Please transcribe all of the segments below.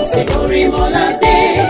Orimolade,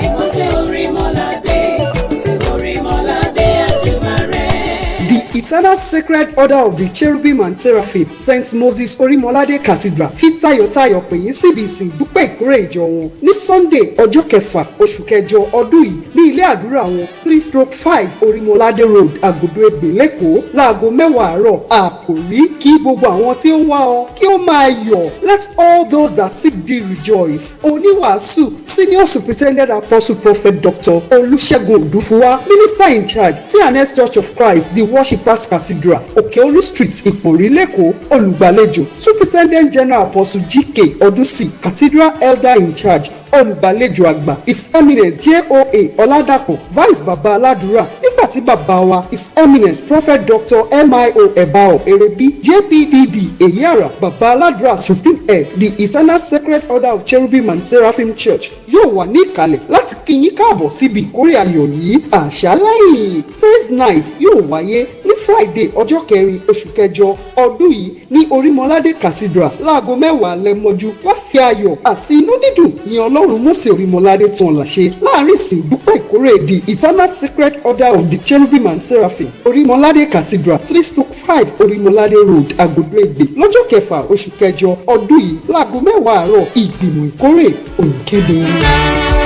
Orimolade, Ajumare. The Eternal Sacred Order of the Cherubim and Seraphim, St. Moses Orimolade Cathedral, fi tayọ̀tayọ̀ pè yín síbi ìsìn dúpẹ́ ìkórè ìjọ wọn ní Sunday ọjọ́ kẹfà oṣù kẹjọ ọdún yìí ní ilé àdúrà wọn 3/5 Orimolade Road, Agodo-Egbe, Lẹ́kọ̀ọ́, láago 10 àárọ̀. Àkòrí kí gbogbo àwọn tí ó ń wá ọ kí ó máa yọ̀. Let all those that seek thee rejoice. Oníwàásù Senior Superintendent Apostle Prophet Dr. Olúṣẹ́gun Òdúfúwá, Minister in charge, CNS Church of Christ, the Worshipers Cathedral, Òkèolú Street, Ìpọ̀nrí, Lẹ́kọ̀ọ́. Olùgbàlejò Superintendent General Apostle G.K. Ọdúnsì, Cathedral Elder in charge. Olùgbàlejò àgbà His Eminence J.O.A. Ọládàpọ̀, Vice Baba Aládùúrà. Nígbà tí bàbá wa His Eminence Prophet Dr. M.I.O. Ẹ̀bàọ̀ Èrèbí JPDD Èyíàrá, Baba Aládùúrà Supreme Head, the Eternal Sacred Order of Cherubim and Seraphim Church yóò wà ní ìkàlẹ̀ láti kí yín káàbọ̀ síbi ìkórè ayọ̀ yìí. Àṣálẹ́ Praise Night yóò wáyé ní Friday ọjọ́ 4 oṣù kẹjọ ọdún yìí ní Orimolade Cathedral láago 10 lẹ́mọ́jú. Wá fi ayọ̀ àti inú dídùn yin Ọlọ́run Mósè Orimolade tún ọ̀làṣe láàrin ìsìn dúpẹ́ ìkórè the Eternal Sacred Order of the Cherubim and Seraphim, Orimolade Cathedral, 3/5 Orimolade Road, Agodo-Egbe, lọ́jọ́ kẹfà oṣù kẹjọ ọdún yìí láago 10 àárọ̀. Ìgbìmọ̀ ìkórè olùkéde.